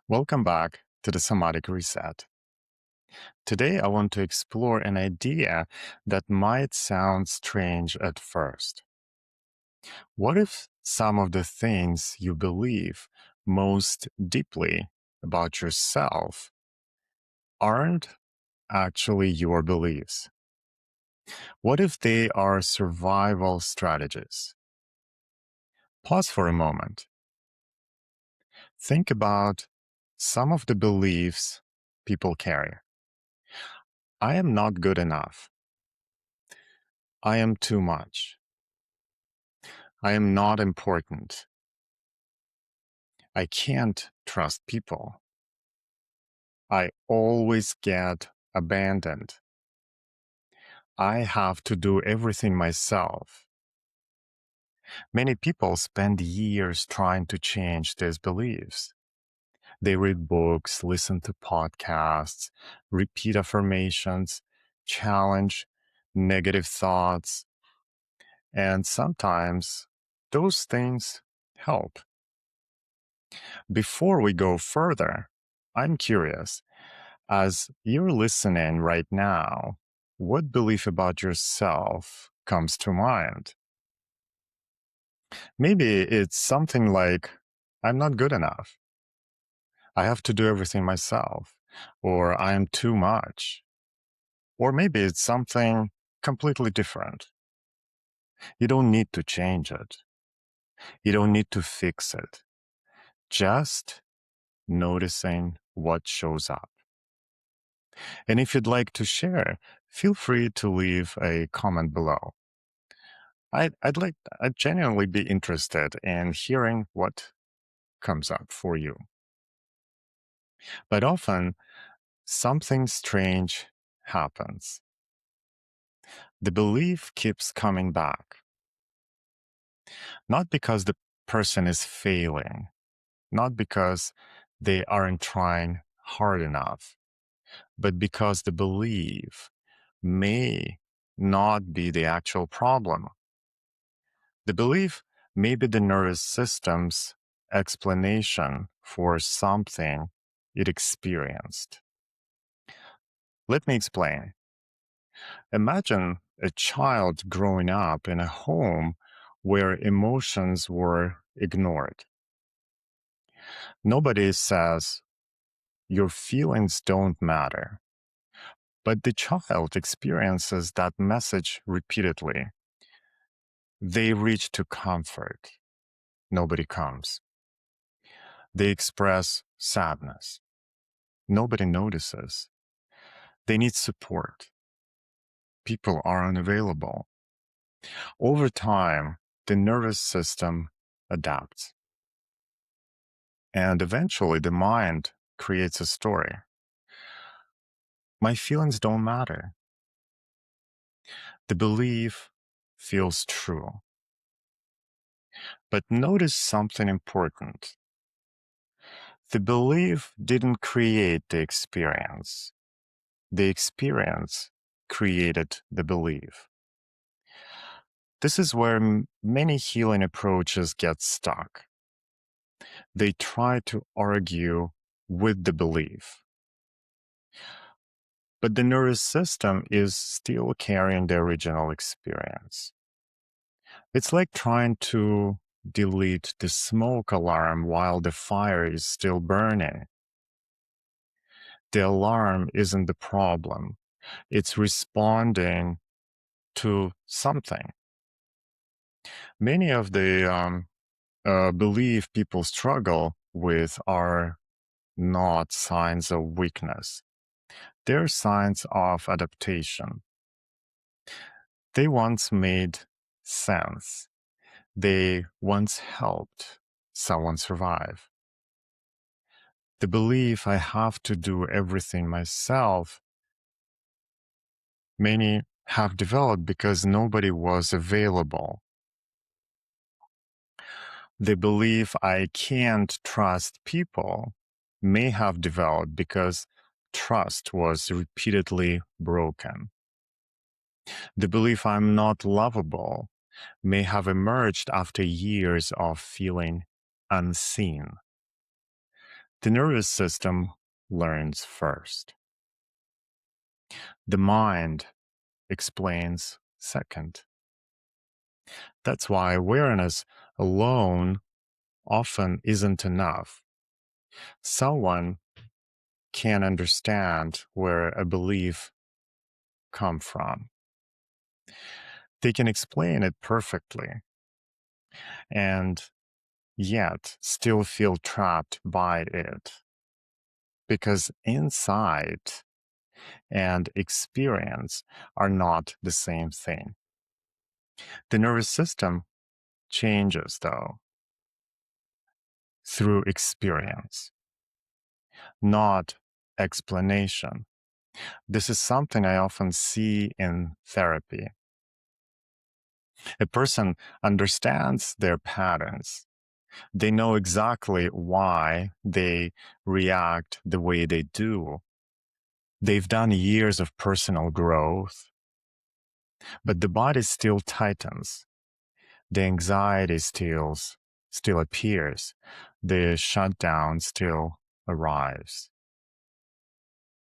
Welcome back to the Somatic Reset. Today, I want to explore an idea that might sound strange at first. What if some of the things you believe most deeply about yourself aren't actually your beliefs? What if they are survival strategies? Pause for a moment. Think about some of the beliefs people carry. I am not good enough. I am too much. I am not important. I can't trust people. I always get abandoned. I have to do everything myself. Many people spend years trying to change these beliefs. They read books, listen to podcasts, repeat affirmations, challenge negative thoughts, and sometimes those things help. Before we go further, I'm curious, as you're listening right now, what belief about yourself comes to mind? Maybe it's something like, I'm not good enough. I have to do everything myself. Or I am too much. Or maybe it's something completely different. You don't need to change it. You don't need to fix it. Just noticing what shows up. And if you'd like to share, feel free to leave a comment below. I'd genuinely be interested in hearing what comes up for you. But often, something strange happens. The belief keeps coming back. Not because the person is failing, not because they aren't trying hard enough, but because the belief may not be the actual problem. The belief may be the nervous system's explanation for something it experienced. Let me explain. Imagine a child growing up in a home where emotions were ignored. Nobody says, your feelings don't matter. But the child experiences that message repeatedly. They reach to comfort. Nobody comes. They express sadness. Nobody notices. They need support. People are unavailable. Over time, the nervous system adapts. And eventually, the mind creates a story. My feelings don't matter. The belief feels true. But notice something important. The belief didn't create the experience. The experience created the belief. This is where many healing approaches get stuck. They try to argue with the belief. But the nervous system is still carrying the original experience. It's like trying to delete the smoke alarm while the fire is still burning. The alarm isn't the problem. It's responding to something. Many of the belief people struggle with are not signs of weakness. They're signs of adaptation. They once made sense. They once helped someone survive. The belief I have to do everything myself, many have developed because nobody was available. The belief I can't trust people may have developed because trust was repeatedly broken. The belief I'm not lovable may have emerged after years of feeling unseen. The nervous system learns first. The mind explains second. That's why awareness alone often isn't enough. Someone can understand where a belief comes from. They can explain it perfectly and yet still feel trapped by it because insight and experience are not the same thing. The nervous system changes, though, through experience, not explanation. This is something I often see in therapy. A person understands their patterns. They know exactly why they react the way they do. They've done years of personal growth, but the body still tightens. The anxiety still appears. The shutdown still arrives.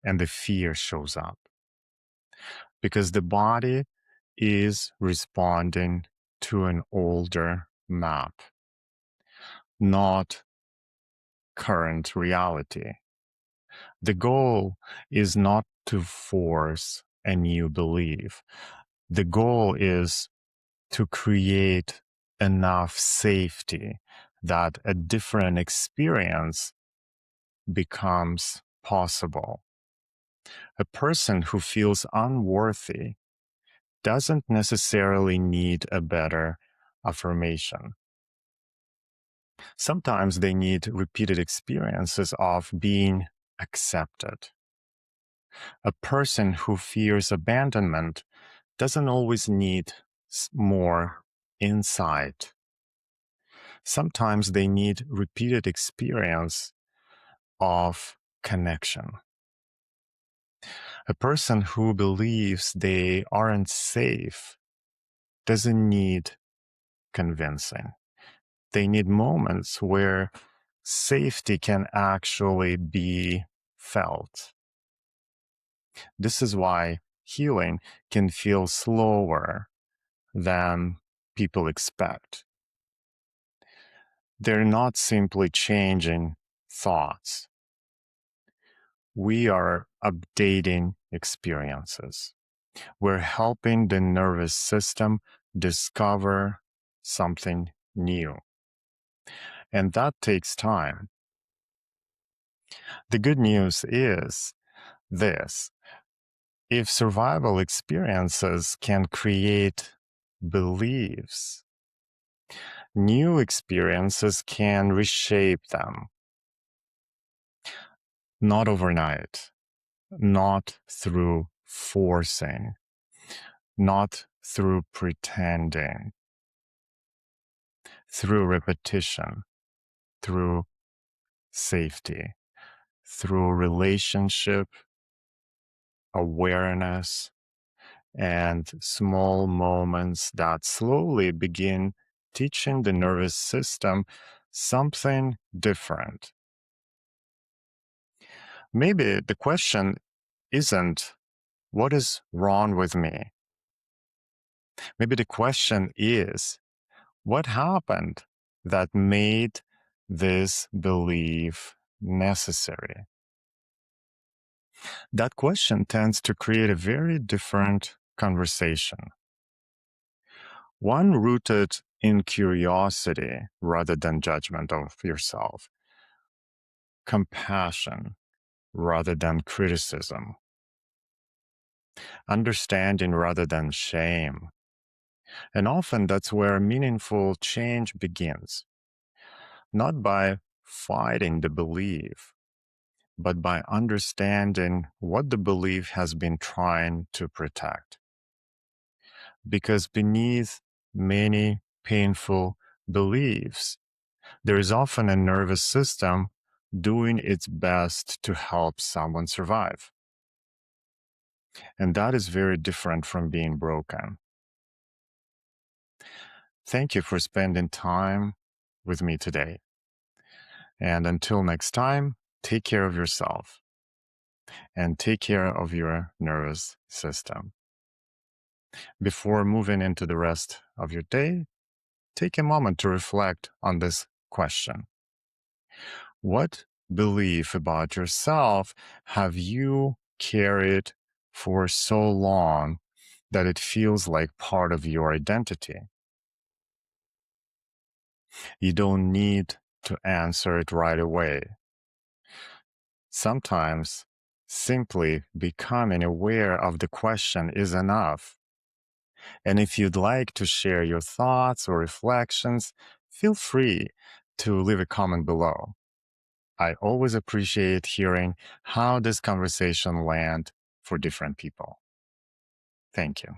And the fear shows up. Because the body is responding to an older map, not current reality. The goal is not to force a new belief. The goal is to create enough safety that a different experience becomes possible. A person who feels unworthy doesn't necessarily need a better affirmation. Sometimes they need repeated experiences of being accepted. A person who fears abandonment doesn't always need more insight. Sometimes they need repeated experience of connection. A person who believes they aren't safe doesn't need convincing. They need moments where safety can actually be felt. This is why healing can feel slower than people expect. They're not simply changing thoughts. We are updating experiences. We're helping the nervous system discover something new. And that takes time. The good news is this: if survival experiences can create beliefs, new experiences can reshape them. Not overnight, not through forcing, not through pretending, through repetition, through safety, through relationship, awareness, and small moments that slowly begin teaching the nervous system something different. Maybe the question isn't, what is wrong with me? Maybe the question is, what happened that made this belief necessary? That question tends to create a very different conversation. One rooted in curiosity rather than judgment of yourself, compassion rather than criticism, understanding rather than shame. And often that's where meaningful change begins, not by fighting the belief, but by understanding what the belief has been trying to protect. Because beneath many painful beliefs, there is often a nervous system doing its best to help someone survive. And that is very different from being broken. Thank you for spending time with me today. And until next time, take care of yourself and take care of your nervous system. Before moving into the rest of your day, take a moment to reflect on this question. What belief about yourself have you carried for so long that it feels like part of your identity? You don't need to answer it right away. Sometimes simply becoming aware of the question is enough. And if you'd like to share your thoughts or reflections, feel free to leave a comment below. I always appreciate hearing how this conversation lands for different people. Thank you.